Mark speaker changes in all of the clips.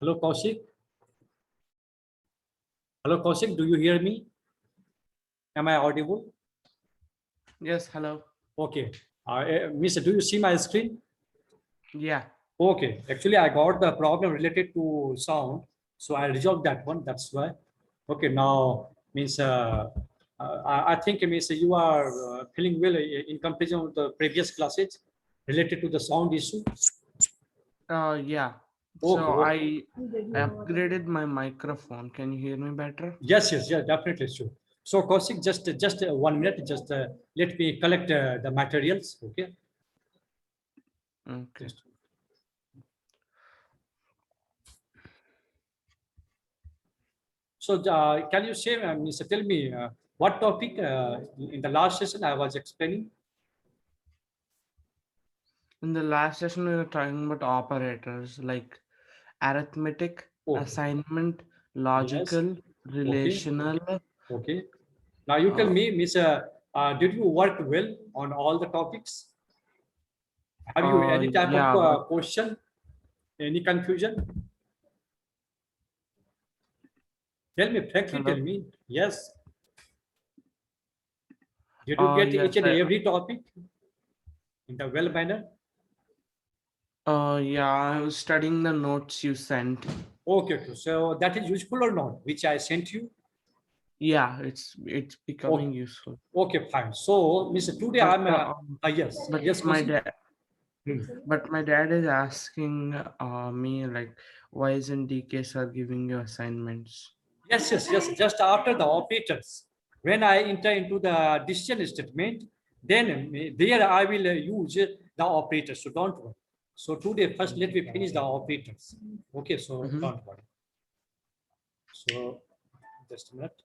Speaker 1: Hello, Kaushik. Hello, Kaushik. Do you hear me? Am I audible?
Speaker 2: Yes, hello.
Speaker 1: Okay. Mister, do you see my screen?
Speaker 2: Yeah.
Speaker 1: Okay. Actually, I got the problem related to sound, so I resolved that one. That's why. Okay. Now means I think it means you are feeling well in comparison with the previous classes related to the sound issue.
Speaker 2: Yeah.
Speaker 1: Okay.
Speaker 2: So
Speaker 1: Okay.
Speaker 2: I upgraded my microphone. Can you hear me better?
Speaker 1: Yes. Yes. Yeah. Definitely. Sure. So, Kaushik, just 1 minute. Just let me collect the materials. Okay.
Speaker 2: Okay.
Speaker 1: Just. So, can you say, Mr. Tell me what topic in the last session I was explaining?
Speaker 2: In the last session, we were talking about operators like arithmetic,
Speaker 1: Okay.
Speaker 2: assignment,
Speaker 1: Yes.
Speaker 2: logical,
Speaker 1: Okay.
Speaker 2: relational.
Speaker 1: Okay. Now you tell
Speaker 2: Uh,
Speaker 1: me, Miss, did you work well on all the topics? Have you any type of
Speaker 2: yeah, but
Speaker 1: question? Any confusion? Tell me, frankly, tell
Speaker 2: hello.
Speaker 1: me. Yes. Did you get
Speaker 2: Yes,
Speaker 1: each and every topic in the well manner?
Speaker 2: yeah, I was studying the notes you sent.
Speaker 1: Okay, okay. So that is useful or not, which I sent you?
Speaker 2: Yeah, it's becoming
Speaker 1: Okay,
Speaker 2: useful.
Speaker 1: okay, fine. So, Mr. Today
Speaker 2: But
Speaker 1: I'm yes,
Speaker 2: but
Speaker 1: yes,
Speaker 2: my
Speaker 1: Kaushik.
Speaker 2: dad
Speaker 1: Hmm.
Speaker 2: But my dad is asking me like, why isn't DK sir giving you assignments?
Speaker 1: Yes, yes, yes. Just after the operators, when I enter into the decision statement, then there I will use the operators. So don't worry. So today, first let me finish the operators. Okay, so
Speaker 2: Mm-hmm.
Speaker 1: don't worry. So just a minute.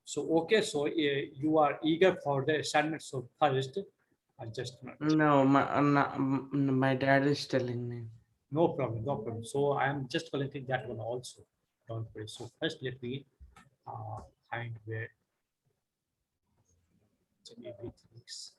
Speaker 1: So okay, so you are eager for the assignment. So first, just a minute.
Speaker 2: No, my dad is telling me.
Speaker 1: No problem, no problem. So I am just collecting that one also. Don't worry. So first, let me find where everything is.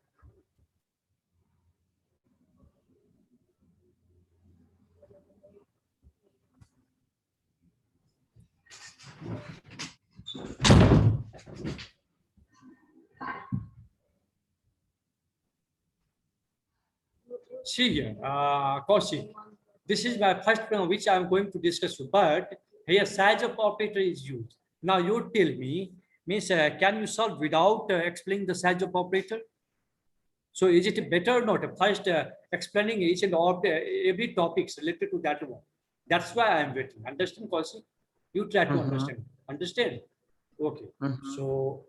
Speaker 1: See here, Kaushik, this is my first one which I'm going to discuss with, but here size of operator is used. Now you tell me, means can you solve without explaining the size of operator? So is it better or not? First explaining each and every topics related to that one. That's why I'm waiting. Understand, Kaushik? You try to
Speaker 2: Mm-hmm.
Speaker 1: understand. Understand? Okay.
Speaker 2: Mm-hmm.
Speaker 1: So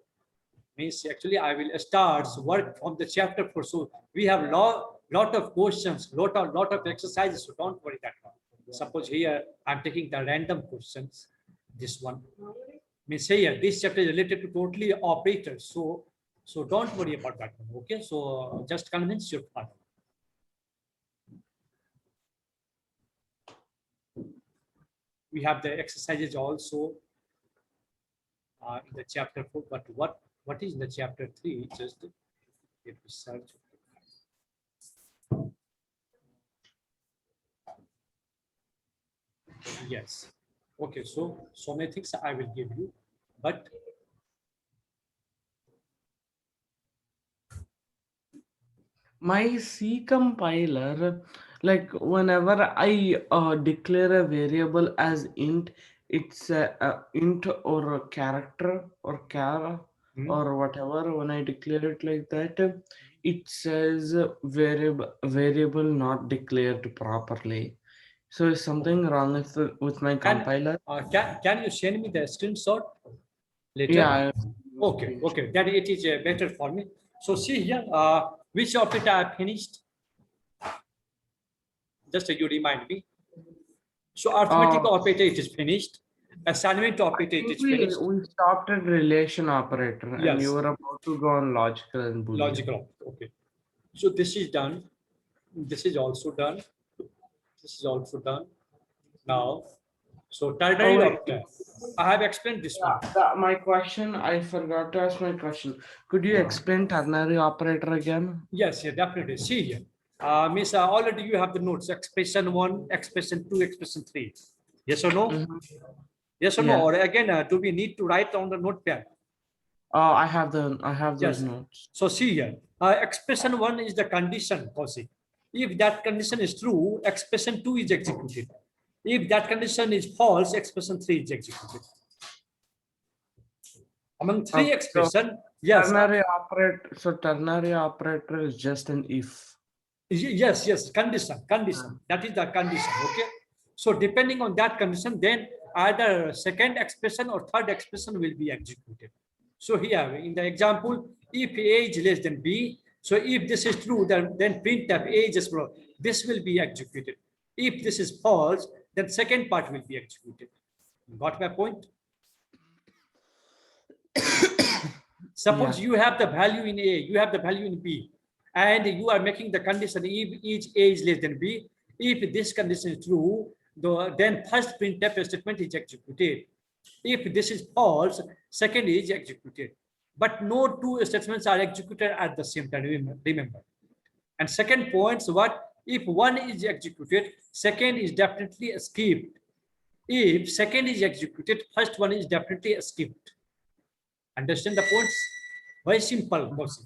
Speaker 1: means actually I will start work from the chapter 4. So we have lot of questions, lot of exercises. So don't worry that one. Suppose here I'm taking the random questions. This one means here this chapter is related to totally operators. So don't worry about that one. Okay. So just convince your father. We have the exercises also in the chapter 4. But what is in the chapter 3? Just if we search. Yes. Okay, so many things I will give you, but
Speaker 2: My C compiler, like whenever I declare a variable as int, it's a int or a character or char.
Speaker 1: Hmm?
Speaker 2: or whatever, when I declare it like that, it says variable not declared properly. So is
Speaker 1: Okay.
Speaker 2: something wrong with my
Speaker 1: Can
Speaker 2: compiler?
Speaker 1: can you send me the screenshot later?
Speaker 2: Yeah, I
Speaker 1: Okay, okay, then it is better for me. So see here, which operator I finished? Just you remind me. So arithmetic
Speaker 2: uh,
Speaker 1: operator it is finished. Assignment
Speaker 2: I
Speaker 1: operator it
Speaker 2: think
Speaker 1: is
Speaker 2: we
Speaker 1: finished.
Speaker 2: we stopped at relation operator, and you
Speaker 1: Yes,
Speaker 2: were about to go on logical and boolean.
Speaker 1: logical operator. Okay. So this is done. This is also done. This is also done. Now, so
Speaker 2: Oh
Speaker 1: ternary
Speaker 2: wait,
Speaker 1: operator. I have explained this
Speaker 2: yeah,
Speaker 1: one.
Speaker 2: my question, I forgot to ask my question. Could you explain ternary operator again?
Speaker 1: Yes, yeah, definitely. See here. Miss, already you have the notes. Expression one, expression two, expression three. Yes or no?
Speaker 2: Mm-hmm.
Speaker 1: Yes or no?
Speaker 2: Yeah.
Speaker 1: Or again, do we need to write on the notepad?
Speaker 2: I have those
Speaker 1: Yes.
Speaker 2: notes.
Speaker 1: So see here. Expression one is the condition, Kaushik. If that condition is true, expression two is executed. If that condition is false, expression three is executed. Among three
Speaker 2: Okay, so
Speaker 1: expression, yes,
Speaker 2: ternary operator is just an if.
Speaker 1: Yes, yes, condition. That is the condition. Okay. So depending on that condition, then either second expression or third expression will be executed. So here in the example, if A is less than B, so if this is true, then printf A is small. This will be executed. If this is false, then second part will be executed. Got my point? Suppose
Speaker 2: Yeah.
Speaker 1: you have the value in A, you have the value in B, and you are making the condition if each A is less than B. If this condition is true, then first printf statement is executed. If this is false, second is executed. But no two statements are executed at the same time, remember. And second point, so what? If one is executed, second is definitely skipped. If second is executed, first one is definitely skipped. Understand the points? Very simple question.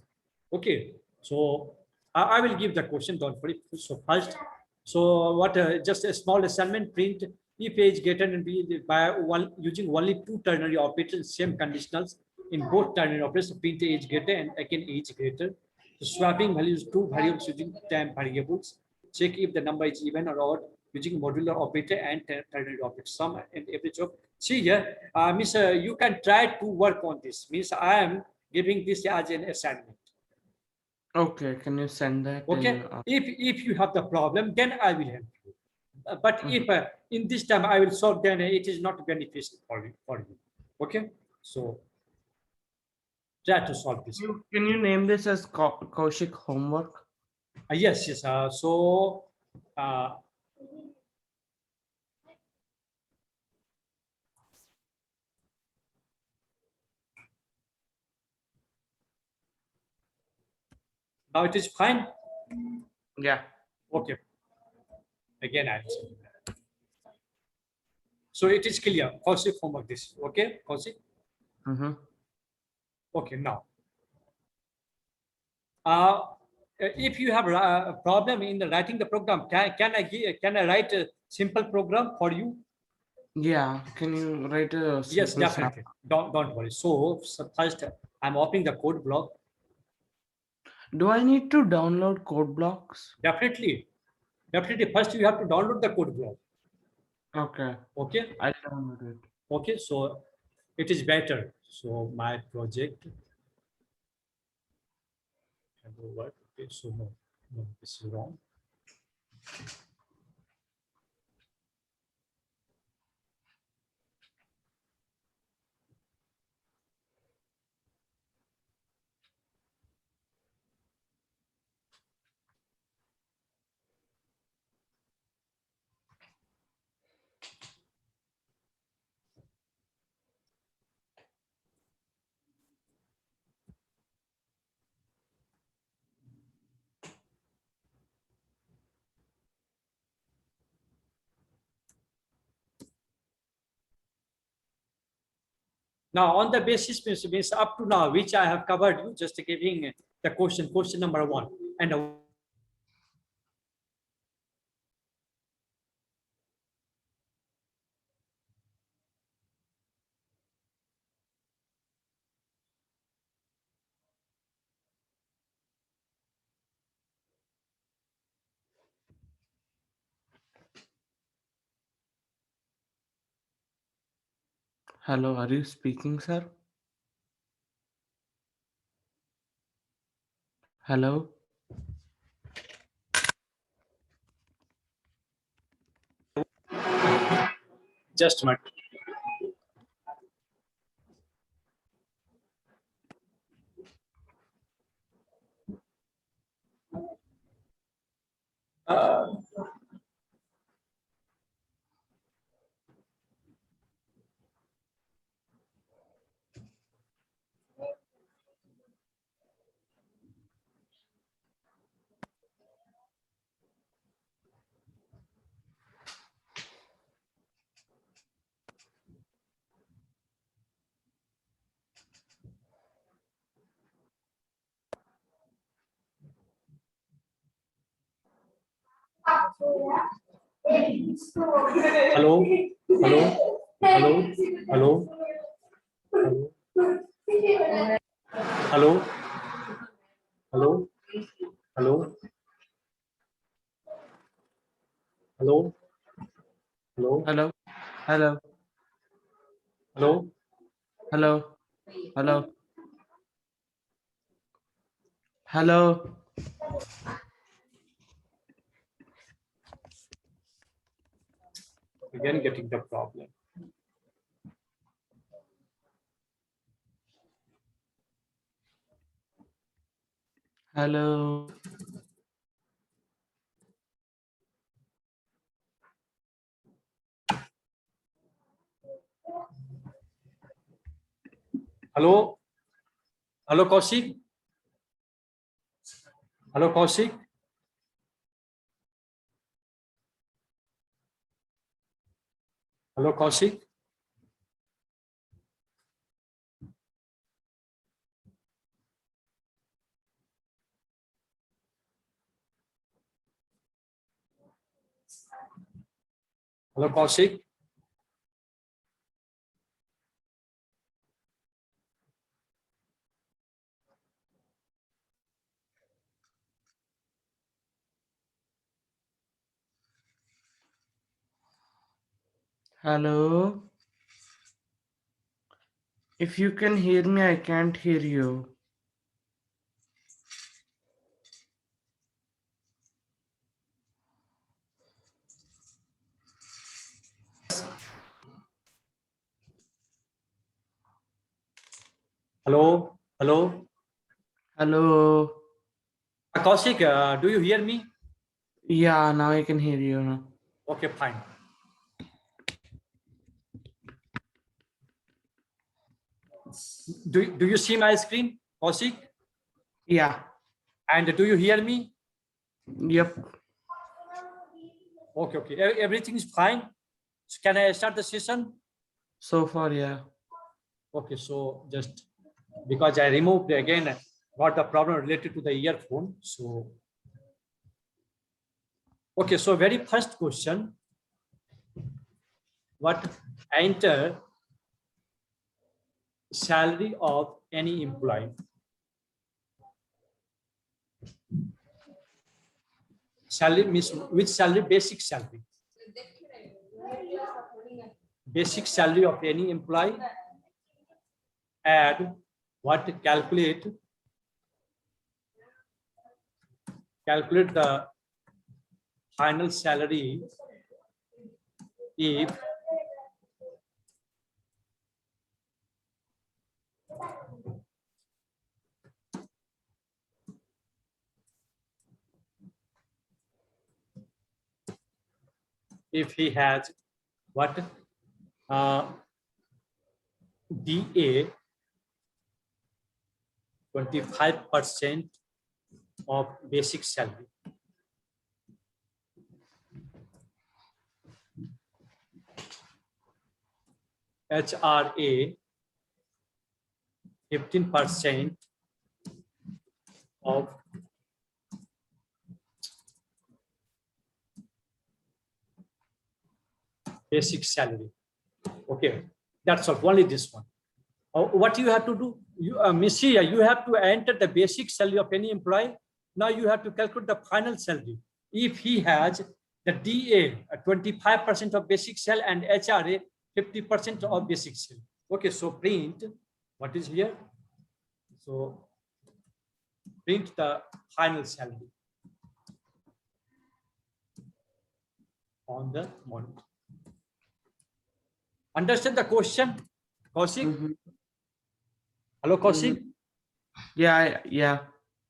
Speaker 1: Okay. So I will give the question. Don't worry. So first, so what? Just a small assignment. Print if A is greater than B by one using only two ternary operators, same conditionals in both ternary operators. Print A is greater and again A is greater. So swapping values two variables using time variables. Check if the number is even or odd using modular operator and ternary operator. Sum and average of. See here, Miss, you can try to work on this. Means I am giving this as an assignment.
Speaker 2: Okay, can you send that in?
Speaker 1: Okay. If you have the problem, then I will help you. But
Speaker 2: Mhm.
Speaker 1: if in this time I will solve, then it is not beneficial for you. Okay. So try to solve this one.
Speaker 2: Can you name this as Kaushik homework?
Speaker 1: Yes, yes. So uh, now it is fine.
Speaker 2: Yeah.
Speaker 1: Okay. Again, I will. So it is clear. Kaushik homework this. Okay, Kaushik.
Speaker 2: Mm-hmm.
Speaker 1: Okay. Now uh, if you have a problem in writing the program, can I write a simple program for you?
Speaker 2: Yeah. Can you write a
Speaker 1: Yes,
Speaker 2: simple
Speaker 1: definitely.
Speaker 2: sample?
Speaker 1: Don't worry. So first, I'm opening the code block.
Speaker 2: Do I need to download code blocks?
Speaker 1: Definitely, definitely. First, you have to download the code block.
Speaker 2: Okay.
Speaker 1: Okay,
Speaker 2: I'll download it.
Speaker 1: okay. So it is better. So my project and over. Okay, so no, no, this is wrong. Now, on the basis means up to now, which I have covered, you just giving the question number one, and
Speaker 2: Hello, are you speaking, sir? Hello?
Speaker 1: Just a minute. Uh, hello, hello, hello, hello, hello, hello, hello, hello, hello,
Speaker 2: Hello? Hello?
Speaker 1: hello.
Speaker 2: Hello? Hello? Hello?
Speaker 1: Again, getting the problem.
Speaker 2: Hello?
Speaker 1: Hello, hello, Kaushik. Hello, Kaushik. Hello, Kaushik. Hello, Kaushik.
Speaker 2: Hello? If you can hear me, I can't hear you.
Speaker 1: Hello, hello.
Speaker 2: Hello?
Speaker 1: Kaushik, do you hear me?
Speaker 2: Yeah, now I can hear you now.
Speaker 1: Okay, fine. Do you see my screen, Kaushik?
Speaker 2: Yeah.
Speaker 1: And do you hear me?
Speaker 2: Yep.
Speaker 1: Okay, okay. Everything is fine. So can I start the session?
Speaker 2: So far, yeah.
Speaker 1: Okay, so just because I removed again, got the problem related to the earphone. So, okay, so very first question, what enter salary of any employee? Salary means which salary? Basic salary. Basic salary of any employee. Add what? Calculate the final salary if he has what DA 25% of basic salary. HRA 15% of basic salary. Okay, that's all. Only this one. What you have to do, Missy, you have to enter the basic salary of any employee. Now you have to calculate the final salary. If he has the DA 25% of basic salary and HRA 50% of basic salary. Okay, so print, what is here? So print the final salary on the monitor. Understand the question, Kaushik?
Speaker 2: Mhm.
Speaker 1: Hello, Kaushik?
Speaker 2: Yeah.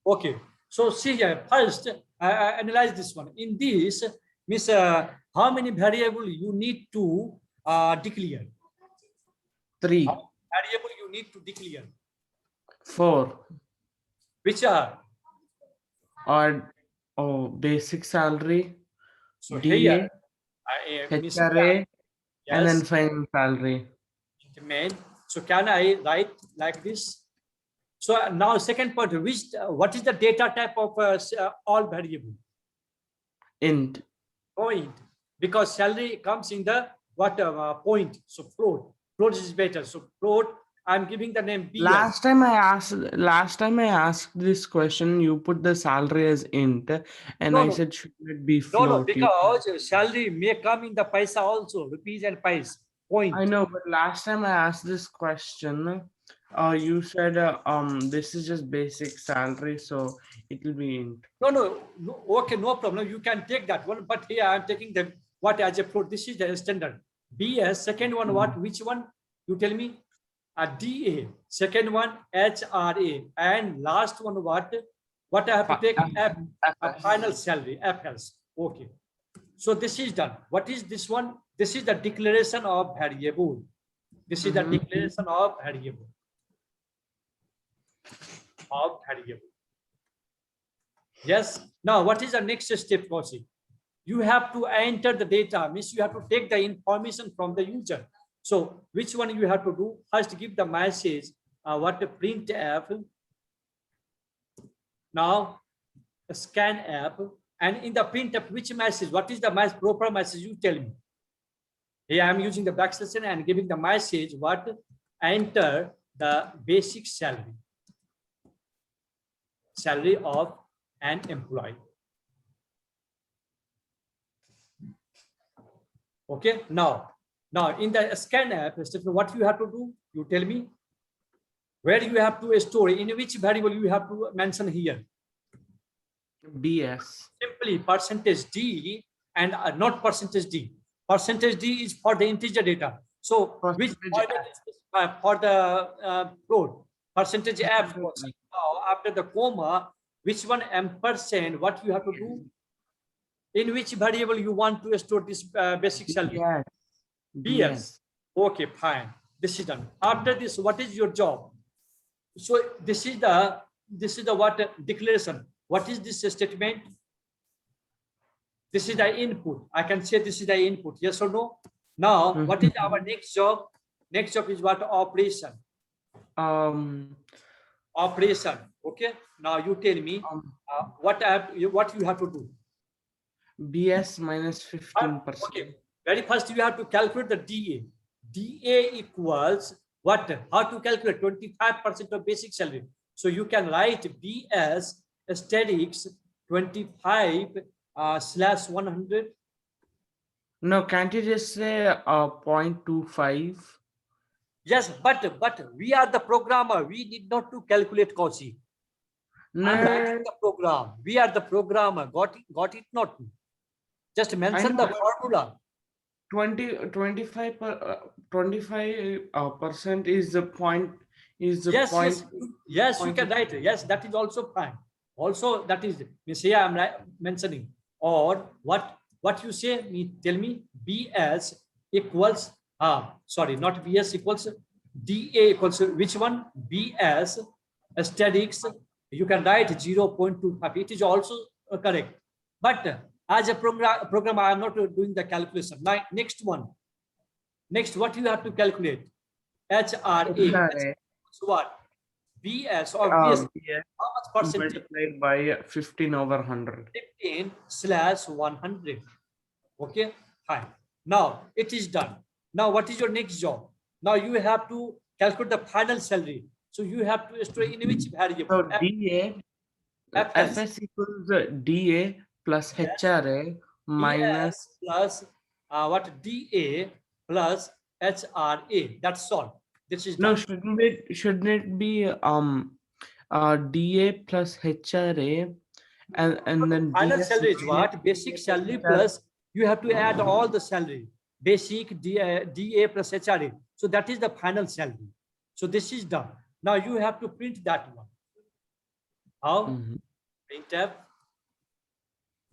Speaker 1: Okay, so see here, first, analyze this one. In this, means how many variable you need to declare?
Speaker 2: 3,
Speaker 1: How many variable you need to declare?
Speaker 2: 4,
Speaker 1: Which are?
Speaker 2: or basic salary,
Speaker 1: So here,
Speaker 2: DA,
Speaker 1: means
Speaker 2: HRA, and then
Speaker 1: yes,
Speaker 2: final salary.
Speaker 1: main. So can I write like this? So now second part, what is the data type of all variable?
Speaker 2: Int.
Speaker 1: Point, because salary comes in the what point. So float is better. So float, I'm giving the name BS.
Speaker 2: Last time I asked this question, you put the salary as int, and I
Speaker 1: No,
Speaker 2: said should it be
Speaker 1: no,
Speaker 2: float?
Speaker 1: because salary may come in the paisa also, rupees and paise. Point.
Speaker 2: I know, but last time I asked this question, you said this is just basic salary, so it will be int.
Speaker 1: No, okay, no problem. You can take that one, but here I'm taking the what as a float. This is the standard. BS, second one, what? Which one? You tell me. A DA, second one HRA, and last one what? What I have to take? A final salary, FS. Okay. So this is done. What is this one? This is the declaration of variable. This is the declaration of variable. Yes. Now, what is the next step, Kaushik? You have to enter the data, means you have to take the information from the user. So which one you have to do? First, give the message, what the printf. Now, scan app, and in the printf, which message? What is the proper message? You tell me. Here I am using the backslash and giving the message. What? Enter the basic salary of an employee. Okay, now in the scan app, what you have to do? You tell me. Where you have to store, in which variable you have to mention here?
Speaker 2: BS.
Speaker 1: Simply percentage D and not percentage D. Percentage D is for the integer data. So which format is for the float? Percentage F. Now after the comma, which one ampersand? What you have to do? In which variable you want to store this basic salary? BS. Okay, fine. This is done. After this, what is your job? So this is the what declaration. What is this statement? This is the input. I can say this is the input. Yes or no? Now, what is our next job? Next job is what? Operation. Operation. Okay. Now you tell me what you have to do.
Speaker 2: BS minus 15%.
Speaker 1: Okay. Very first you have to calculate the DA. DA equals what? How to calculate 25% of basic salary. So you can write BS asterisks 25 slash 100.
Speaker 2: No, can't you just say 0.25?
Speaker 1: Yes, but we are the programmer. We need not to calculate, Kaushik.
Speaker 2: No,
Speaker 1: I'm writing the program. We are the programmer. Got it not? Just mention the formula.
Speaker 2: 25 percent is the point.
Speaker 1: Yes, you can write. Yes, that is also fine. Also, that is here I'm mentioning. Or what you say? Tell me. BS equals sorry, not BS equals DA equals which one? BS asterisks. You can write 0.25. It is also correct. But as a program, I am not doing the calculation. Now, next one. Next, what you have to calculate? HRA. So what? BS or BS. How much percentage?
Speaker 2: Multiplied by 15 over 100.
Speaker 1: 15 slash 100. Okay, fine. Now it is done. Now what is your next job? Now you have to calculate the final salary. So you have to store in which variable?
Speaker 2: So DA, FS equals DA plus HRA minus
Speaker 1: plus what? DA plus HRA. That's all. This is
Speaker 2: No,
Speaker 1: done.
Speaker 2: shouldn't it be DA plus HRA and then
Speaker 1: Final
Speaker 2: DS
Speaker 1: salary is
Speaker 2: minus
Speaker 1: what? Basic salary
Speaker 2: HRA?
Speaker 1: plus you have to add all the salary. Basic DA plus HRA. So that is the final salary. So this is done. Now you have to print that one. How?
Speaker 2: Mhm.
Speaker 1: Printf.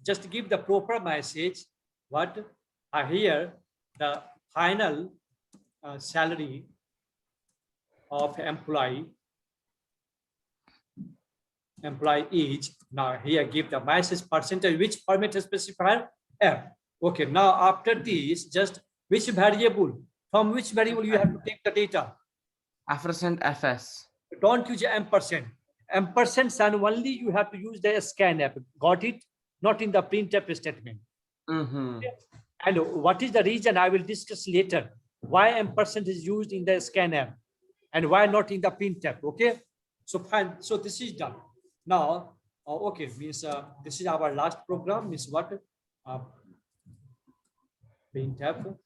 Speaker 1: Just give the proper message. What? Here the final salary of employee is. Now here give the message percentage, which format specifier F. Okay, now after this, just which variable, from which variable you have to take the data.
Speaker 2: Aftercent FS.
Speaker 1: Don't use ampersand. Ampersand and only you have to use the scanf. Got it? Not in the printf statement.
Speaker 2: Mm-hmm.
Speaker 1: And what is the reason I will discuss later? Why ampersand is used in the scanf and why not in the printf? Okay, so fine. So this is done. Now, okay, means this is our last program. Means what? Printf.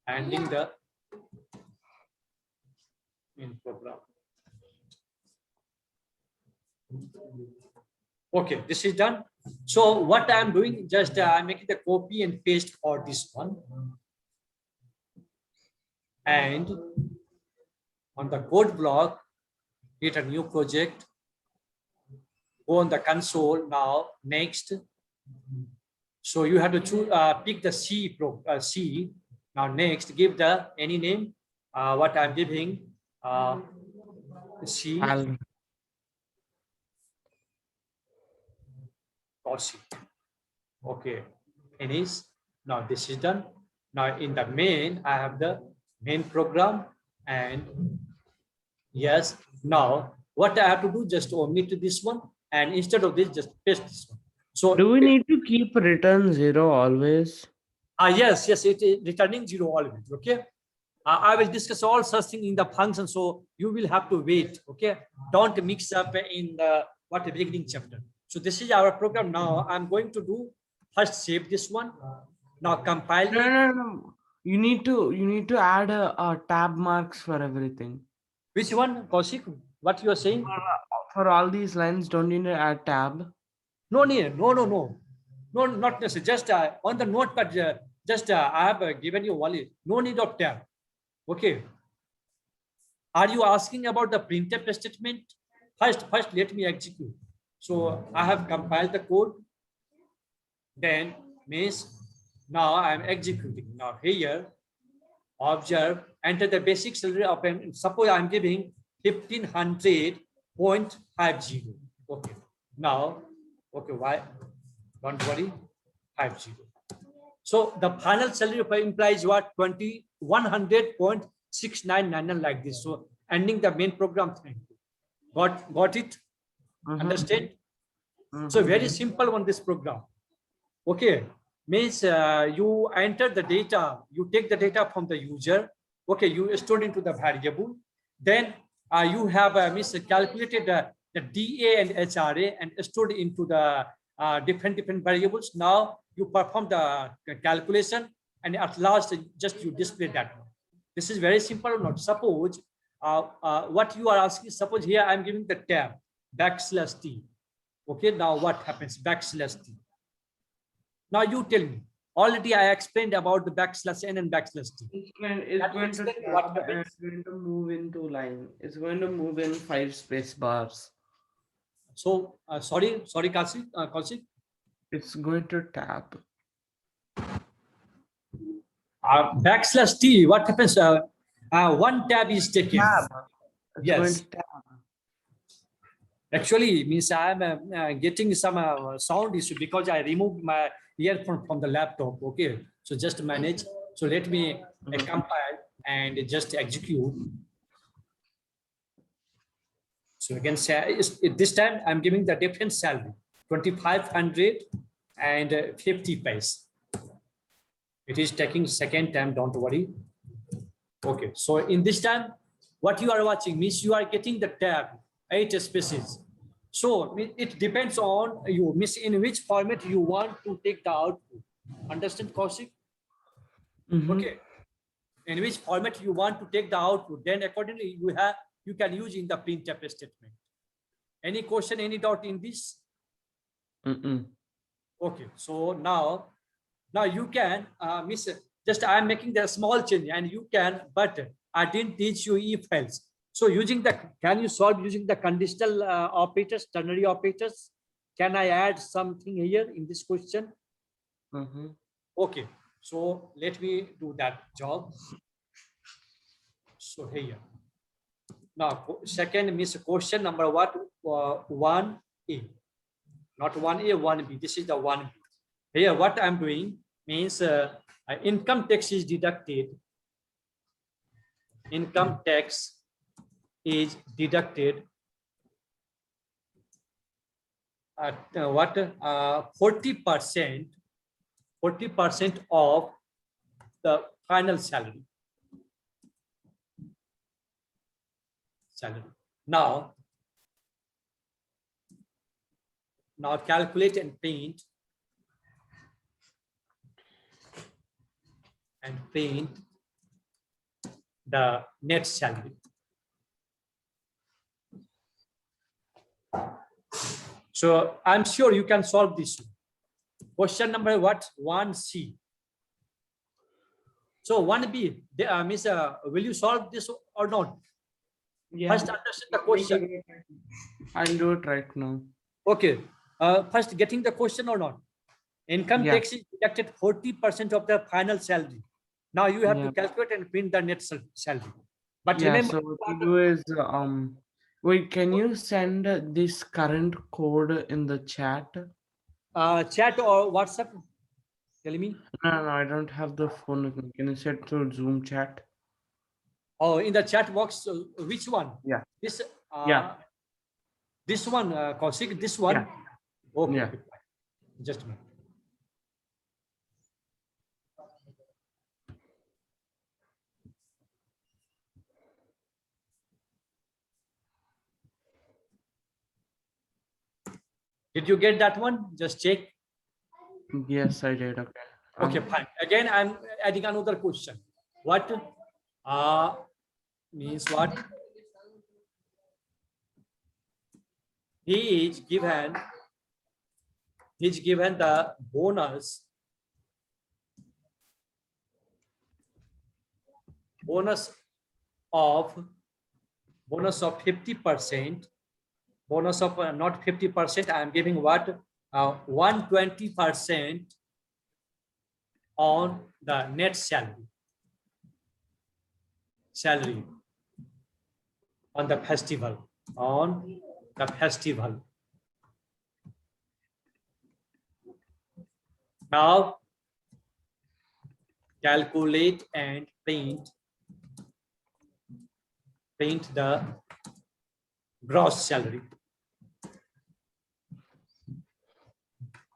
Speaker 1: Ending the in program. Okay, this is done. So what I'm doing, just I'm making the copy and paste for this one. And on the code block, create a new project. Go on the console now. Next. So you have to choose, pick the C. Now next, give the any name. What I'm giving, C. Cosy. Okay, finish. Now this is done. Now in the main, I have the main program, and yes. Now what I have to do, just omit this one, and instead of this, just paste this one. So
Speaker 2: do we need to keep return 0 always?
Speaker 1: Yes, it is returning 0 always. Okay. I will discuss all such thing in the function, so you will have to wait. Okay, don't mix up in the beginning chapter. So this is our program. Now I'm going to do first save this one. Now compile.
Speaker 2: No. You need to add a tab marks for everything.
Speaker 1: Which one, Kaushik? What you are saying?
Speaker 2: For all these lines, don't you need to add tab?
Speaker 1: No need. No, not necessary. Just on the notepad. Just I have given you only. No need of tab. Okay. Are you asking about the printf statement? First, let me execute. So I have compiled the code. Then means now I am executing. Now here, observe, enter the basic salary of, suppose I am giving 1500.50. Okay. Now, okay, why? Don't worry, 50. So the final salary implies what? 2100.699 like this. So ending the main program. Thank you. Got it? Understand? So very simple on this program. Okay, means you enter the data, you take the data from the user. Okay, you store into the variable. Then you have calculated the DA and HRA and stored into the different variables. Now you perform the calculation, and at last just you display that one. This is very simple or not. Suppose what you are asking, suppose here I'm giving the tab \t. Okay, now what happens? \t. Now you tell me. Already I explained about the \n and \t.
Speaker 2: It's going to move into line. It's going to move in 5 space bars.
Speaker 1: So sorry, Kaushik.
Speaker 2: It's going to tab.
Speaker 1: \t. What happens? One tab is taken. Yes. Actually, means I am getting some sound issue because I removed my earphone from the laptop. Okay, so just manage. So let me compile and just execute. So again, this time I'm giving the different salary 2550 paise. It is taking second time. Don't worry. Okay, so in this time, what you are watching means you are getting the tab 8 spaces. So it depends on you, miss, in which format you want to take the output. Understand, Kaushik?
Speaker 2: Mhm.
Speaker 1: Okay. In which format you want to take the output, then accordingly you can use in the printf statement. Any question, any doubt in this?
Speaker 2: Mm-mm.
Speaker 1: Okay, so now you can miss, just I am making the small change and you can, but I didn't teach you if else. So using the, can you solve using the conditional operators, ternary operators? Can I add something here in this question?
Speaker 2: Mhm.
Speaker 1: Okay, so let me do that job. So here, now second miss question number what, 1A, not 1A, 1B. This is the 1B. Here what I'm doing means income tax is deducted. Income tax is deducted at what, 40% of the final salary. Now calculate and paint the net salary. So I'm sure you can solve this. Question number what? 1C. So 1B, miss, will you solve this or not?
Speaker 2: Yeah.
Speaker 1: First understand the question.
Speaker 2: I'll do it right now.
Speaker 1: Okay. First getting the question or not? Income
Speaker 2: Yeah.
Speaker 1: tax is deducted 40% of the final salary. Now you have
Speaker 2: Yeah.
Speaker 1: to calculate and print the net salary. But
Speaker 2: Yeah,
Speaker 1: remember,
Speaker 2: so what you do is wait, can you send this current code in the chat?
Speaker 1: chat or WhatsApp, tell me.
Speaker 2: No, I don't have the phone with me. Can you send through Zoom chat?
Speaker 1: Oh, in the chat box, which one?
Speaker 2: Yeah.
Speaker 1: This,
Speaker 2: Yeah.
Speaker 1: this one, Kaushik, this one.
Speaker 2: Yeah.
Speaker 1: Okay,
Speaker 2: Yeah.
Speaker 1: okay. Just a minute. Did you get that one? Just check.
Speaker 2: Yes, I did. Okay.
Speaker 1: Okay, fine. Again, I'm adding another question. What means what? He is given the bonus of 50%, bonus of not 50%, I am giving what, 120% on the net salary on the festival, Now calculate and paint the gross salary.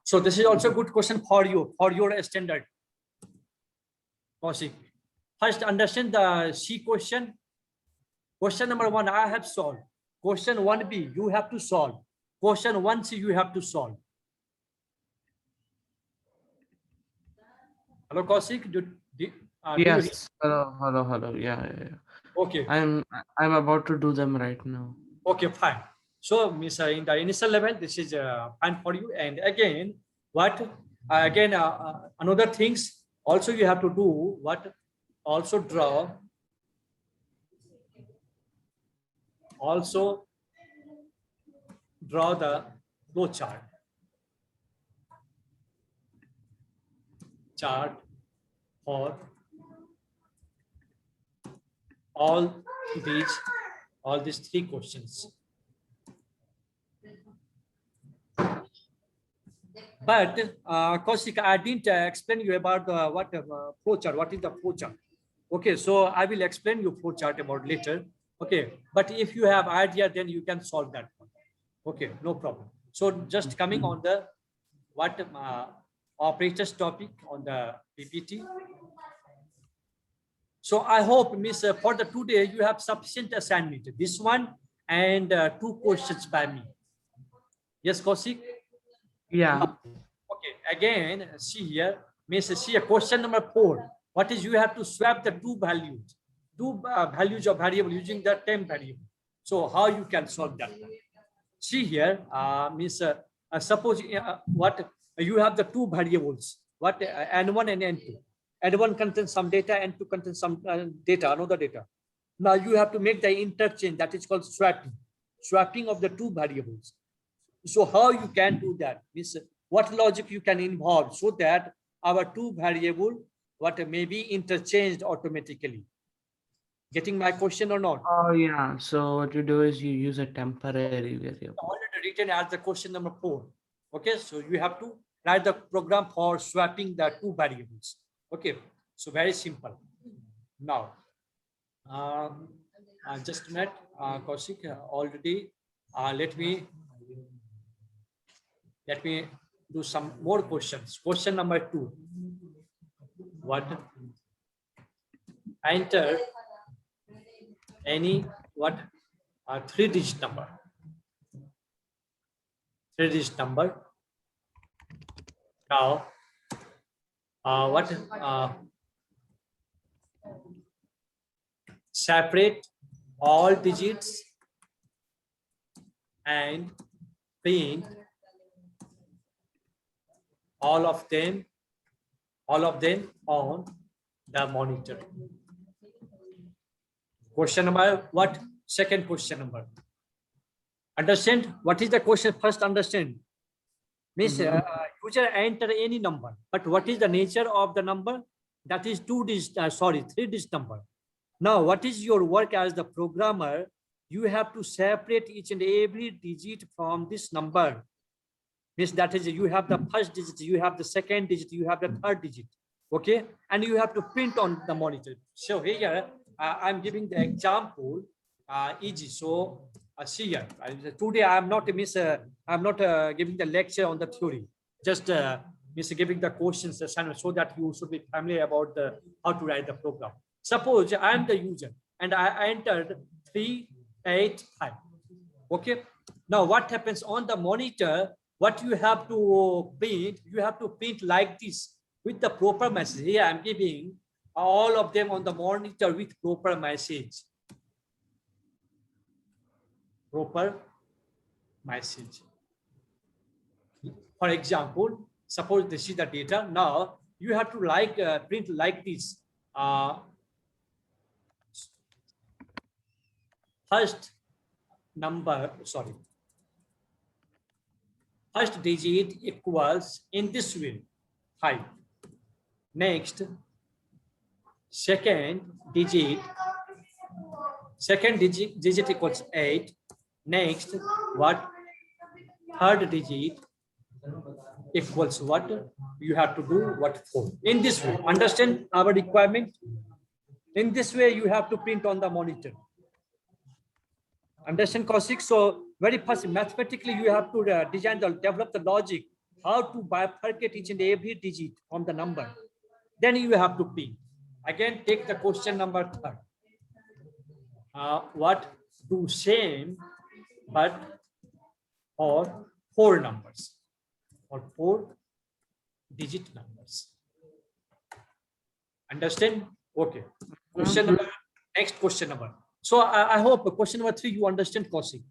Speaker 1: So this is also a good question for you, for your standard. Kaushik, first understand the C question. Question number 1, I have solved. Question 1B, you have to solve. Question 1C, you have to solve. Hello, Kaushik.
Speaker 2: Yes. Hello. Yeah.
Speaker 1: Okay.
Speaker 2: I'm about to do them right now.
Speaker 1: Okay, fine. So, Miss, in the initial level, this is fine for you. And again, what? Another things also you have to do. What? Also draw. Also draw the flow chart. For all these 3 questions. But Kaushik, I didn't explain you about what flow chart. What is the flow chart? Okay, so I will explain you flow chart about later. Okay, but if you have idea, then you can solve that one. Okay, no problem. So just coming on the what operators topic on the PPT. So I hope, Miss, for the today you have sufficient assignment. This one and 2 questions by me. Yes, Kaushik?
Speaker 2: Yeah.
Speaker 1: Okay, again, see here, means see a question number 4. What is you have to swap the two values of variable using the temp variable. So how you can solve that? See here, means suppose what you have the two variables, what n1 and n2. N1 contains some data, n2 contains some data, another data. Now you have to make the interchange, that is called swapping of the two variables. So how you can do that? Means what logic you can involve so that our two variable what may be interchanged automatically. Getting my question or not?
Speaker 2: Oh yeah. So what you do is you use a temporary variable.
Speaker 1: Already written as the question number 4. Okay, so you have to write the program for swapping the two variables. Okay, so very simple. Now, just a minute, Kaushik, already. Let me do some more questions. Question number 2. What? Enter any what? 3-digit number. 3-digit number. Now, what? Separate all digits and print all of them on the monitor. Question number what? Second question number. Understand what is the question? First understand. Means user enter any number, but what is the nature of the number? That is 3-digit number. Now, what is your work as the programmer? You have to separate each and every digit from this number. Means that is you have the first digit, you have the second digit, you have the third digit. Okay, and you have to print on the monitor. So here I'm giving the example easy. So see here, today I'm not giving the lecture on the theory, just giving the questions assignment so that you should be familiar about how to write the program. Suppose I am the user and I entered 385. Okay, now what happens on the monitor? What you have to print? You have to print like this with the proper message. Here I'm giving all of them on the monitor with proper message. Proper message. For example, suppose this is the data. Now you have to print like this. First digit equals in this way 5. Next, second digit equals 8. Next, what? Third digit equals what? You have to do what? 4. In this way, understand our requirement? In this way, you have to print on the monitor. Understand, Kaushik? So very first, mathematically, you have to develop the logic, how to bifurcate each and every digit from the number. Then you have to print. Again, take the question number 3. What? Do same, but for 4 numbers or 4-digit numbers. Understand? Okay. Question number. Next question number. So I hope question number 3 you understand, Kaushik.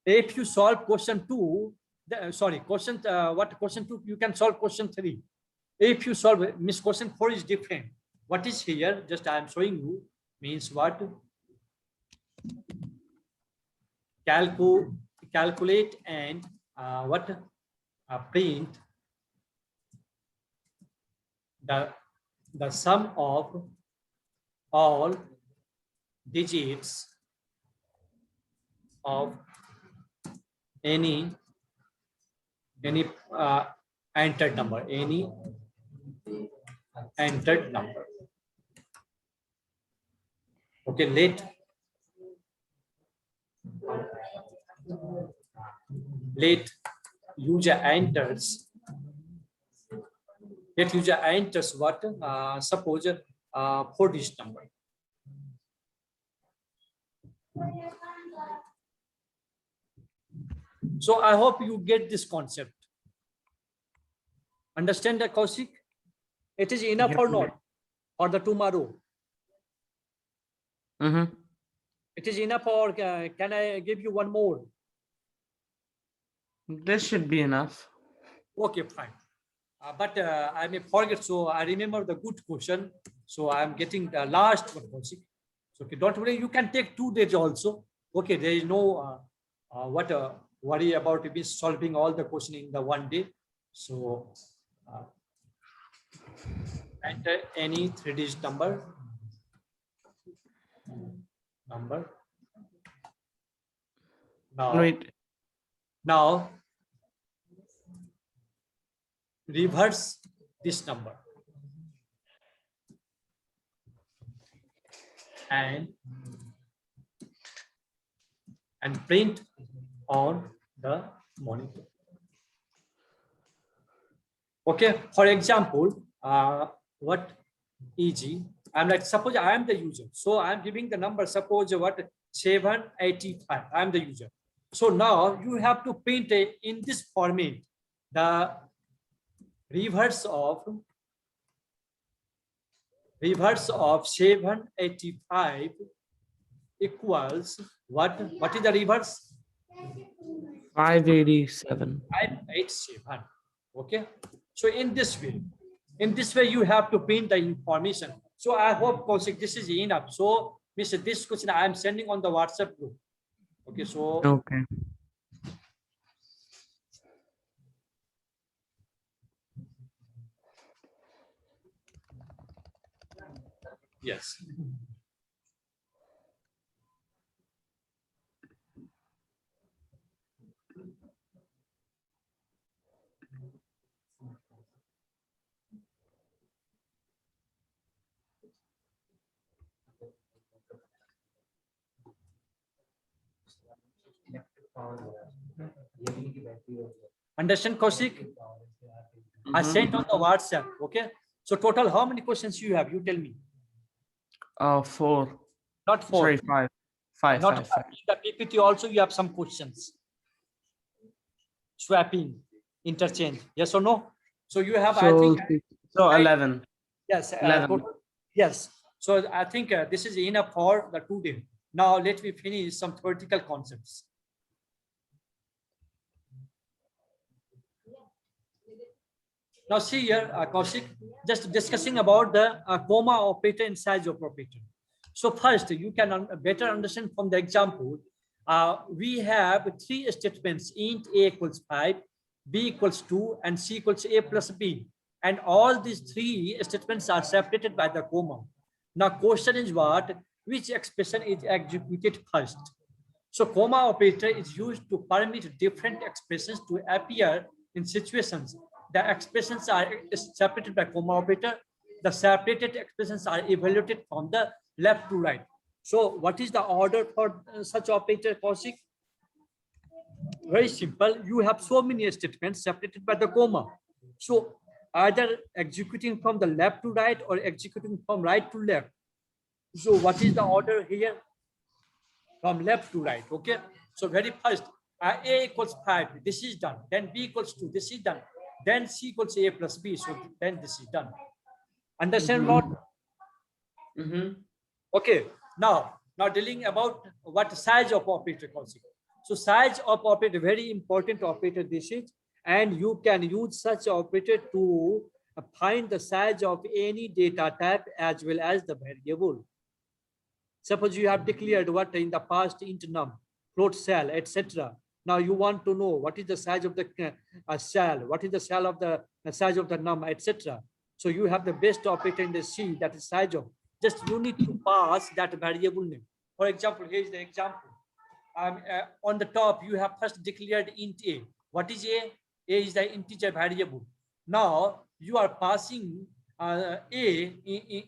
Speaker 1: If you solve question 2, question 2, you can solve question 3. If you solve question 4 is different. What is here? Just I am showing you. Means what? Calculate and print the sum of all digits of any entered number, Okay, let user enters. Let user enters what? Suppose 4-digit number. So I hope you get this concept. Understand that, Kaushik? It is enough
Speaker 2: Yep.
Speaker 1: or not for the tomorrow?
Speaker 2: Mm-hmm.
Speaker 1: It is enough, or can I give you one more?
Speaker 2: This should be enough.
Speaker 1: Okay, fine. But I may forget, so I remember the good question. So I'm getting the last one, Kaushik. So okay, don't worry, you can take 2 days also. Okay, there is no worry about it solving all the question in the one day. So enter any 3-digit number.
Speaker 2: Wait.
Speaker 1: Now reverse this number and print on the monitor. Okay, for example, what e.g. I'm like, suppose I am the user, so I'm giving the number, suppose what 785, I'm the user. So now you have to print in this format the reverse of 785 equals what is the reverse?
Speaker 2: 587.
Speaker 1: 587. Okay, so in this way you have to print the information. So I hope, Kaushik, this is enough. So Mr. This question I am sending on the WhatsApp group. Okay, so
Speaker 2: Okay.
Speaker 1: yes. Understand, Kaushik? I sent on the WhatsApp. Okay, so total how many questions you have? You tell me.
Speaker 2: 4.
Speaker 1: Not 4.
Speaker 2: Sorry, 5. 5.
Speaker 1: Not
Speaker 2: 5.
Speaker 1: 5. In the PPT also you have some questions. Swapping, interchange, yes or no? So you have, I think.
Speaker 2: So 11.
Speaker 1: Yes.
Speaker 2: 11.
Speaker 1: Total, yes. So I think this is enough for the 2 days. Now let me finish some theoretical concepts. Now see here, Kaushik, just discussing about the comma operator and size of operator. So first, you can better understand from the example. We have 3 statements: int a equals 5, b equals 2, and c equals a plus b. And all these 3 statements are separated by the comma. Now question is what? Which expression is executed first? So comma operator is used to permit different expressions to appear in situations. The expressions are separated by comma operator. The separated expressions are evaluated from the left to right. So what is the order for such operator, Kaushik? Very simple. You have so many statements separated by the comma. So either executing from the left to right or executing from right to left. So what is the order here? From left to right. Okay. So very first, a equals 5. This is done. Then b equals 2. This is done. Then c equals a plus b. So then this is done. Understand what? Okay. Now dealing about what size of operator, Kaushik. So size of operator, very important operator this is, and you can use such operator to find the size of any data type as well as the variable. Suppose you have declared what in the past int num, float cell, etc. Now you want to know what is the size of the cell, what is the cell of the size of the num, etc. So you have the best operator in the C, that is size of. Just you need to pass that variable name. For example, here is the example. On the top, you have first declared int a. What is a? A is the integer variable. Now you are passing a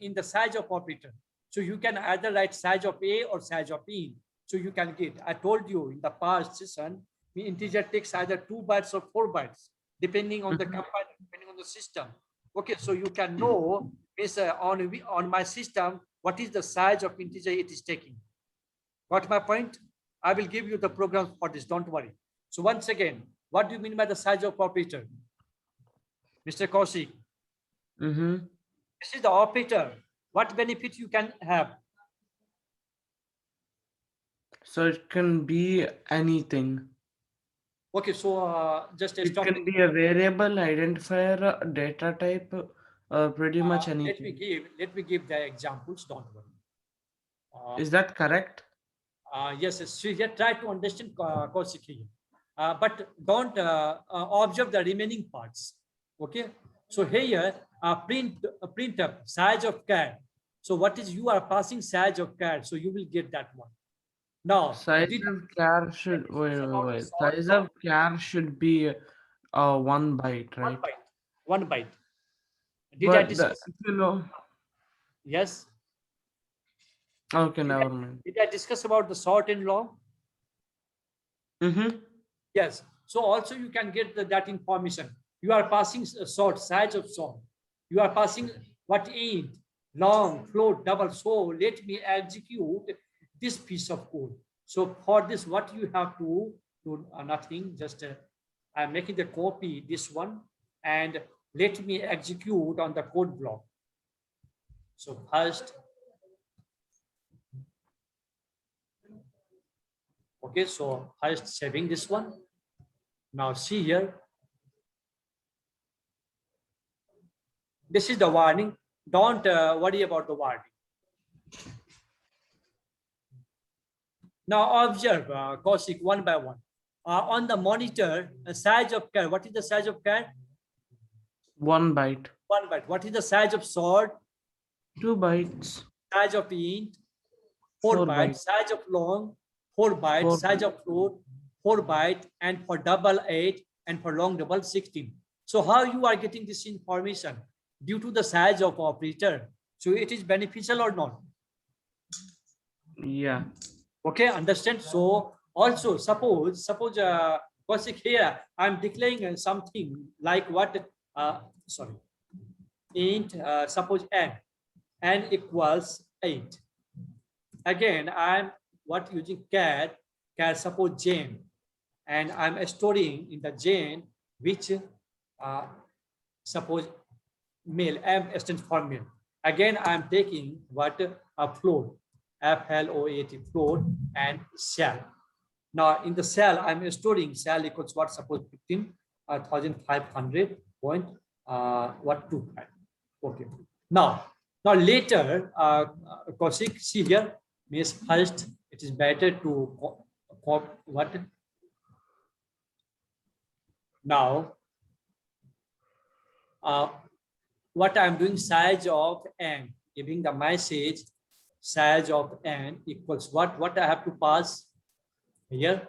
Speaker 1: in the size of operator. So you can either write size of a or size of b. So you can get. I told you in the past session, the integer takes either 2 bytes or 4 bytes, depending on the compiler, depending on the system. Okay, so you can know is on my system what is the size of integer it is taking. Got my point? I will give you the program for this. Don't worry. So once again, what do you mean by the size of operator? Mr. Kaushik, this is the operator. What benefit you can have?
Speaker 2: So it can be anything.
Speaker 1: Okay, so just
Speaker 2: It
Speaker 1: stop.
Speaker 2: can be a variable, identifier, a data type, pretty much anything.
Speaker 1: Let me give the examples. Don't worry.
Speaker 2: Is that correct?
Speaker 1: Yes, so here try to understand Kaushik here, but don't observe the remaining parts. Okay, so here print up size of cat. So what is you are passing size of cat? So you will get that one. Now,
Speaker 2: Size
Speaker 1: did
Speaker 2: of char should
Speaker 1: discuss
Speaker 2: wait, wait,
Speaker 1: about the
Speaker 2: wait.
Speaker 1: sort
Speaker 2: Size
Speaker 1: long?
Speaker 2: of char should be 1 byte,
Speaker 1: One
Speaker 2: right?
Speaker 1: byte. One byte. Did I
Speaker 2: But
Speaker 1: discuss?
Speaker 2: if you know,
Speaker 1: Yes.
Speaker 2: okay,
Speaker 1: Did
Speaker 2: never mind.
Speaker 1: I discuss about the short and long?
Speaker 2: Mm-hmm.
Speaker 1: Yes. So also you can get that information. You are passing a short, size of short. You are passing what int, long, float, double. So let me execute this piece of code. So for this, what you have to do, nothing, just I'm making the copy, this one, and let me execute on the code block. So first, okay, so first saving this one. Now see here, this is the warning. Don't worry about the warning. Now observe, Kaushik, one by one. On the monitor, size of cat. What is the size of cat?
Speaker 2: 1 byte.
Speaker 1: 1 byte. What is the size of sword?
Speaker 2: 2 bytes.
Speaker 1: Size of int? 4
Speaker 2: 4
Speaker 1: bytes.
Speaker 2: bytes.
Speaker 1: Size of long? 4 bytes.
Speaker 2: 4
Speaker 1: Size of float? 4 byte. And for double 8 and for long double 16. So how you are getting this information? Due to the size of operator. So it is beneficial or not?
Speaker 2: Yeah.
Speaker 1: Okay, understand? So also suppose Kaushik, here I'm declaring something like what sorry, int suppose n equals 8. Again, I'm what using cat suppose Jane, and I'm storing in the Jane which uh, suppose male, m stands for male. Again, I'm taking what a float, float, float, and shell. Now in the cell, I'm storing cell equals what? Suppose 15,500 point what 25. Okay. Now later, Kaushik, see here, means first it is better to what now. What I'm doing, size of n, giving the message size of n equals what I have to pass here,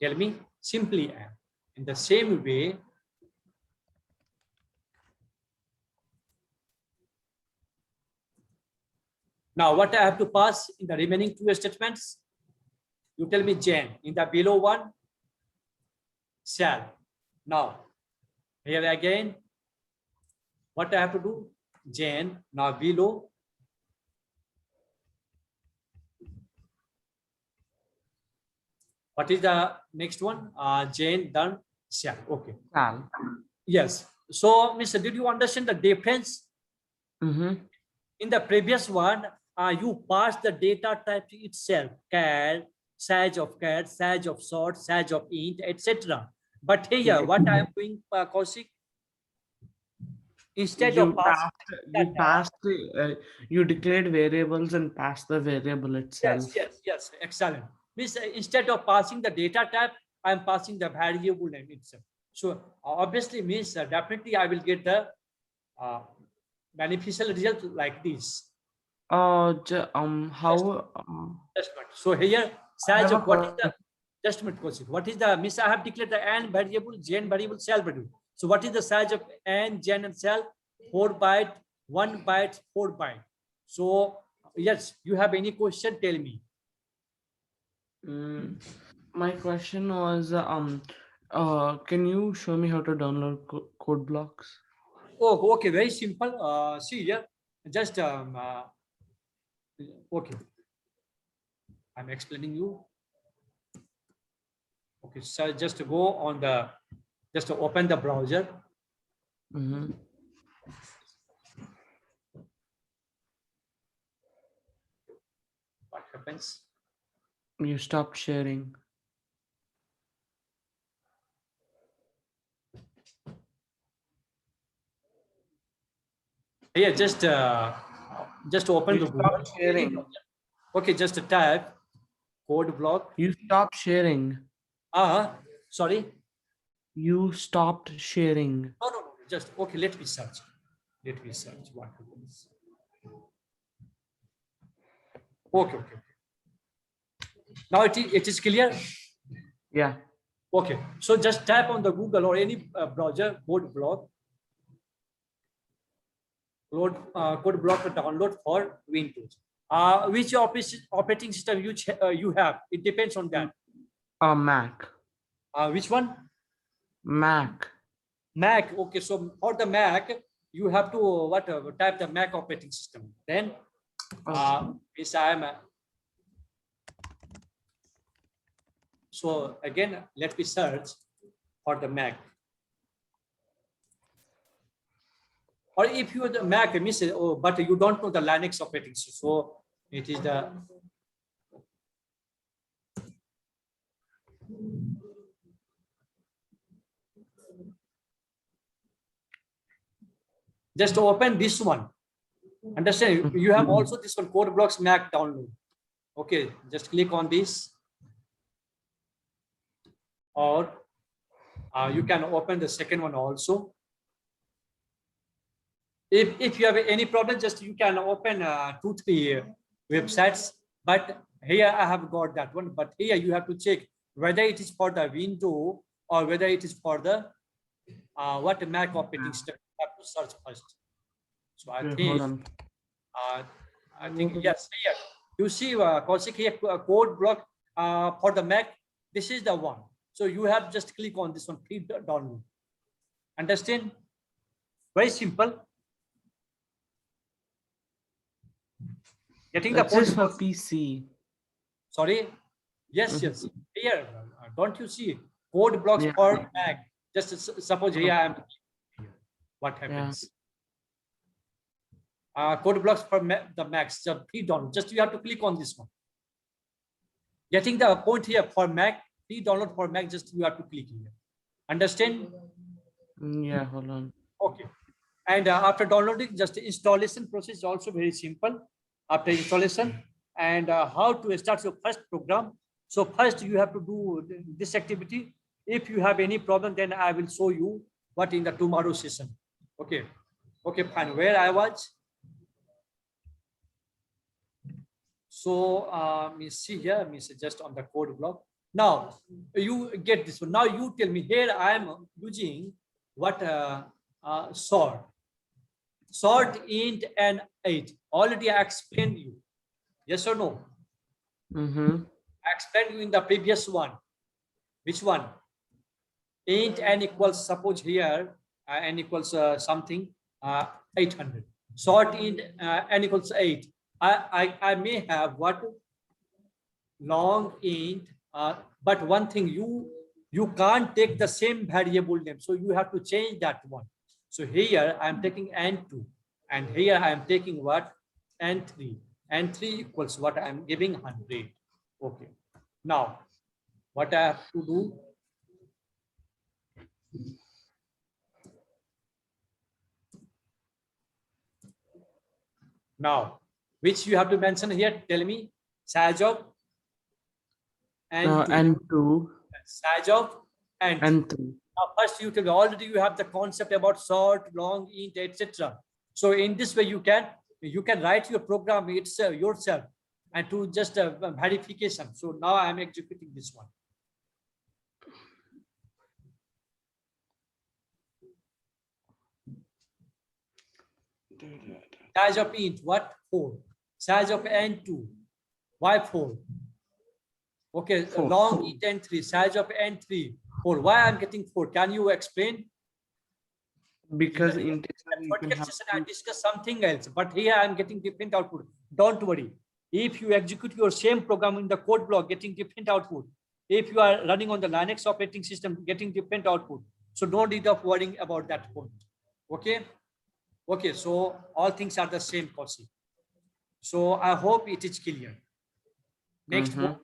Speaker 1: tell me, simply n. In the same way, now what I have to pass in the remaining two statements, you tell me Jane. In the below one, shall. Now here again, what I have to do, Jane. Now below, what is the next one? Jane, done, shall. Okay.
Speaker 2: Shall.
Speaker 1: Yes. So, Mr. Did you understand the difference?
Speaker 2: Mm-hmm.
Speaker 1: In the previous one, you pass the data type itself, char, size of char, size of sort, size of int, etc. But here, what I am doing, Kaushik, instead of passing
Speaker 2: You
Speaker 1: data,
Speaker 2: passed you declared variables and passed the variable itself.
Speaker 1: yes, excellent. Means instead of passing the data type, I am passing the variable name itself. So obviously means definitely I will get the beneficial result like this.
Speaker 2: How
Speaker 1: Just one. So here,
Speaker 2: I
Speaker 1: size
Speaker 2: have a
Speaker 1: of what is the
Speaker 2: question.
Speaker 1: just a minute, question. What is the miss? I have declared the n variable, gen variable, cell variable. So what is the size of n, gen, and cell? 4 byte, 1 byte, 4 byte. So yes, you have any question? Tell me.
Speaker 2: My question was can you show me how to download code blocks?
Speaker 1: Oh, okay, very simple. See here, just okay. I'm explaining you. Okay, so just go on the, just open the browser.
Speaker 2: Mm-hmm.
Speaker 1: What happens?
Speaker 2: You stopped sharing.
Speaker 1: Yeah, just open
Speaker 2: You
Speaker 1: the Google.
Speaker 2: stopped sharing.
Speaker 1: Okay, just type code block.
Speaker 2: You stopped sharing.
Speaker 1: Sorry.
Speaker 2: You stopped sharing.
Speaker 1: No. Just okay. Let me search. Let me search what happens. Okay. Now it is clear.
Speaker 2: Yeah.
Speaker 1: Okay. So just type on the Google or any browser code block. Code block to download for Windows. Which operating system you have? It depends on that.
Speaker 2: Mac.
Speaker 1: Which one?
Speaker 2: Mac.
Speaker 1: Mac. Okay, so for the Mac, you have to type the Mac operating system. Then, is so again, let me search for the Mac. Or if you the Mac, but you don't know the Linux operating system, so it is the. Just open this one. Understand? You have also this one, Code Blocks Mac download. Okay, just click on this, or you can open the second one also. If you have any problem, just you can open 2-3 websites. But here I have got that one. But here you have to check whether it is for the window or whether it is for the what Mac operating system. You have to search first. So I think yes, here you see Kaushik here code block for the Mac. This is the one. So you have just click on this one, free download. Understand? Very simple. Getting the point
Speaker 2: for PC.
Speaker 1: Sorry. Yes. Here, don't you see code blocks for Mac? Just suppose here I am. What happens? Code blocks for the Macs. Just free download. Just you have to click on this one. Getting the point here for Mac, free download for Mac. Just you have to click here. Understand?
Speaker 2: Yeah. Hold on.
Speaker 1: Okay. And after downloading, just the installation process is also very simple. After installation and how to start your first program. So first you have to do this activity. If you have any problem, then I will show you what in the tomorrow session. Okay. Okay, fine. Where I was. So me see here, me just on the code block. Now you get this one. Now you tell me here I am using what sort int and 8. Already I explained you. Yes or no? I explained you in the previous one. Which one? Int n equals, suppose here n equals something 800. Sort int n equals 8. I may have what long int, but one thing you can't take the same variable name, so you have to change that one. So here I am taking n2, and here I am taking what n3. N3 equals what I am giving 100. Okay. Now, what I have to do? Now, which you have to mention here? Tell me. Sajov and 2. Sajov and 3. Now, first you tell me, already you have the concept about sort, long, int, etc. So in this way, you can write your program yourself and to just verification. So now I am executing this one. Size of int, what? 4. Size of n2, why 4? Okay, 4. Long int n3, size of n3, 4. Why I'm getting 4? Can you explain?
Speaker 2: Because in
Speaker 1: I discuss something else, but here I'm getting different output. Don't worry. If you execute your same program in the code block, getting different output, If you are running on the Linux operating system, getting different output. So no need of worrying about that point. Okay. Okay. So all things are the same, Kaushik. So I hope it is clear. Next one.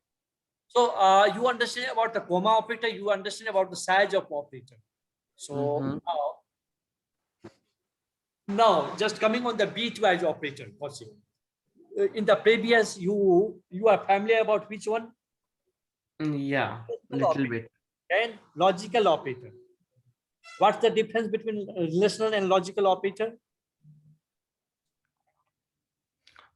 Speaker 1: So you understand about the comma operator, you understand about the size of operator. So now just coming on the bitwise operator, Kaushik. In the previous, you are familiar about which one?
Speaker 2: Yeah, little bit.
Speaker 1: And logical operator. What's the difference between relational and logical operator?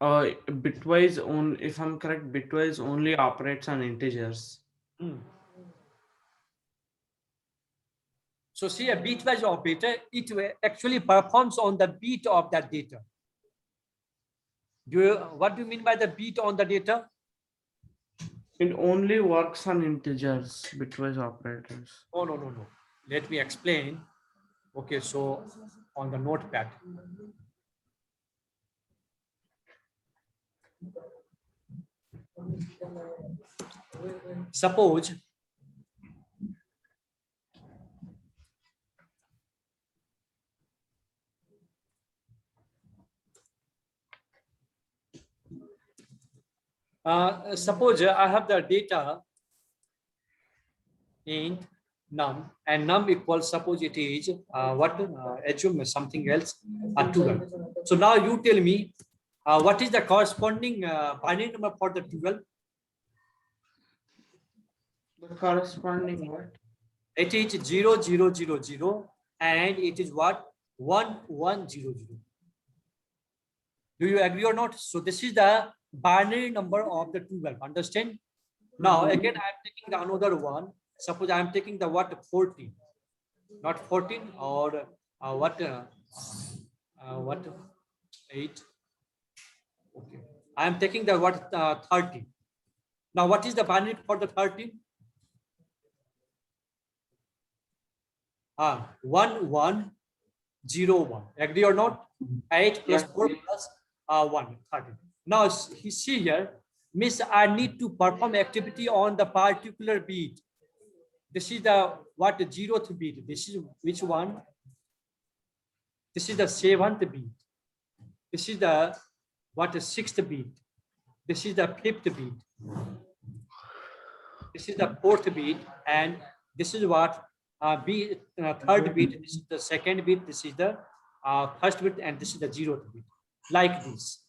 Speaker 2: Bitwise only, if I'm correct, bitwise only operates on integers.
Speaker 1: So see, a bitwise operator, it actually performs on the bit of that data. What do you mean by the bit on the data?
Speaker 2: It only works on integers, bitwise operators.
Speaker 1: Oh, no. Let me explain. Okay, so on the notepad. Suppose I have the data int num, and num equals, suppose it is assume something else, 12. So now you tell me what is the corresponding binary number for the 12?
Speaker 2: The corresponding what?
Speaker 1: It is 0000 and it is what? 1100. Do you agree or not? So this is the binary number of the 12. Understand? Now again, I am taking the another one. Suppose I am taking the what? 14, not 14, or what 8. Okay, I am taking the what 30. Now what is the binary for the 30? 1101. Agree or not? 8 plus 4 plus 1, 30. Now see here, Miss, I need to perform activity on the particular beat. This is the what? 0th beat. This is which one? This is the 7th beat. This is the what? 6th beat. This is the 5th beat. This is the 4th beat, and this is what? Third beat. This is the 2nd beat. This is the 1st beat, and this is the 0th beat. Like this.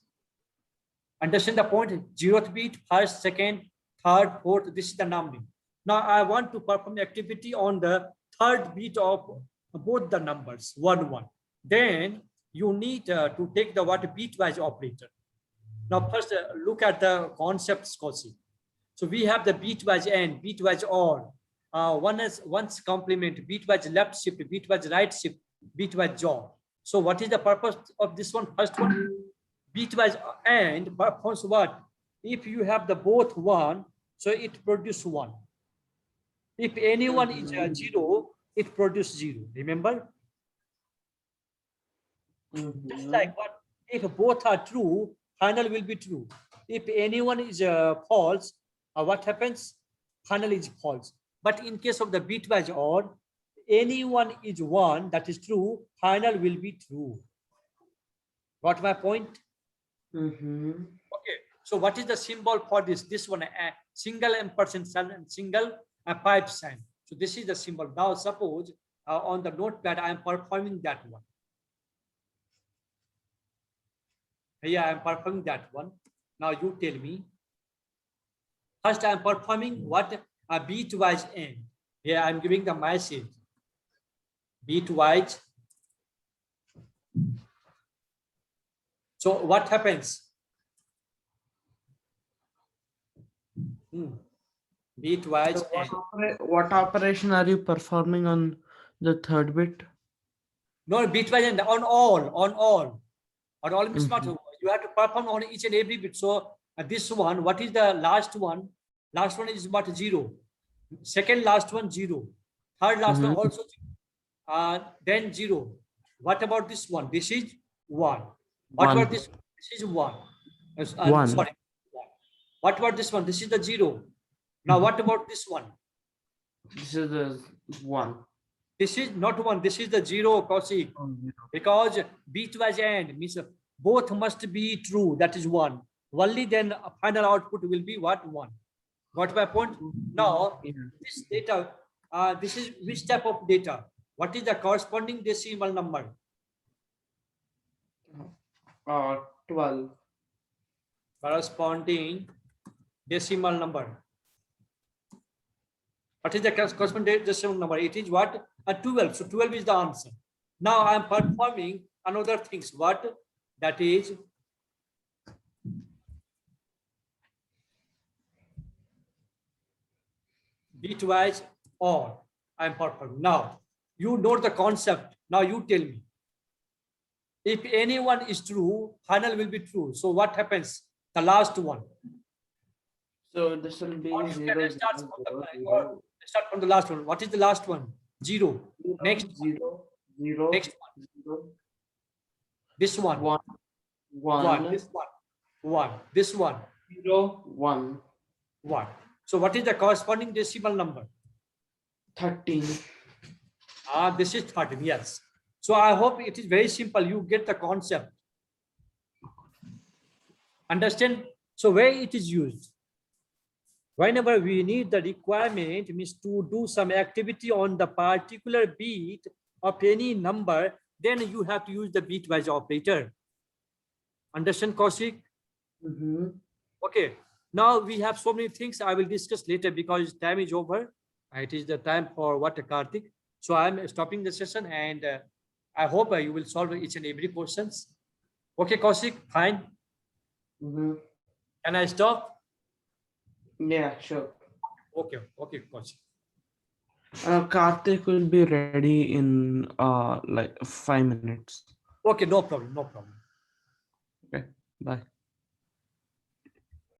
Speaker 1: Understand the point? 0th beat, 1st, 2nd, 3rd, 4th. This is the numbering. Now I want to perform activity on the 3rd beat of both the numbers, 1, 1. Then you need to take the what? Bitwise operator. Now first look at the concepts, Kaushik. So we have the bitwise AND, bitwise OR. One is one's complement, bitwise left shift, bitwise right shift, bitwise join. So what is the purpose of this one? First one, bitwise AND performs what? If you have the both 1, so it produces 1. If anyone is 0, it produces 0. Remember? Just like what? If both are true, final will be true. If anyone is false, what happens? Final is false. But in case of the bitwise OR, anyone is 1, that is true, final will be true. Got my point? Okay. So what is the symbol for this? This one, a single ampersand sign and single pipe sign. So this is the symbol. Now suppose on the notepad, I am performing that one. Here I am performing that one. Now you tell me. First I am performing what? A bitwise AND. Here I am giving the message. Bitwise. So what happens? Bitwise
Speaker 2: AND. What operation are you performing on the 3rd bit?
Speaker 1: No, bitwise AND on all. On all means not. You have to perform on each and every bit. So this one, what is the last one? Last one is what? 0. Second last one, 0. Third last one also 0. Then 0. What about this one? This is 1. What about this one? This is 1.
Speaker 2: 1.
Speaker 1: Sorry. What about this one? This is the 0. Now, what about this one?
Speaker 2: This is the 1.
Speaker 1: This is not 1. This is the 0, Kaushik. Because bitwise AND means both must be true. That is 1. Only then final output will be what? 1. Got my point? Now,
Speaker 2: Yeah.
Speaker 1: this data, this is which type of data? What is the corresponding decimal number?
Speaker 2: 12.
Speaker 1: Corresponding decimal number. What is the corresponding decimal number? It is what? 12. So 12 is the answer. Now I am performing another things. What? That is bitwise OR. I am performing. Now you know the concept. Now you tell me. If anyone is true, final will be true. So what happens? The last one.
Speaker 2: So this will be
Speaker 1: Or you
Speaker 2: 0,
Speaker 1: can
Speaker 2: 0,
Speaker 1: start from
Speaker 2: 0,
Speaker 1: the, or start from the last one. What is the last one? 0. Next.
Speaker 2: 0, 0,
Speaker 1: Next
Speaker 2: 0,
Speaker 1: This one.
Speaker 2: 1,
Speaker 1: 1. This one. 1. This one.
Speaker 2: 0, 1,
Speaker 1: 1. So what is the corresponding decimal number?
Speaker 2: 13.
Speaker 1: This is 13. Yes. So I hope it is very simple. You get the concept. Understand? So where it is used? Whenever we need the requirement means to do some activity on the particular bit of any number, then you have to use the bitwise operator. Understand, Kaushik? Okay. Now we have so many things I will discuss later because time is over. It is the time for what, Karthik. So I'm stopping the session and I hope you will solve each and every questions. Okay, Kaushik, fine. Can I stop?
Speaker 2: Yeah, sure.
Speaker 1: Okay, okay, Kaushik.
Speaker 2: Karthik will be ready in like 5 minutes.
Speaker 1: Okay, no problem, no problem.
Speaker 2: Okay, bye.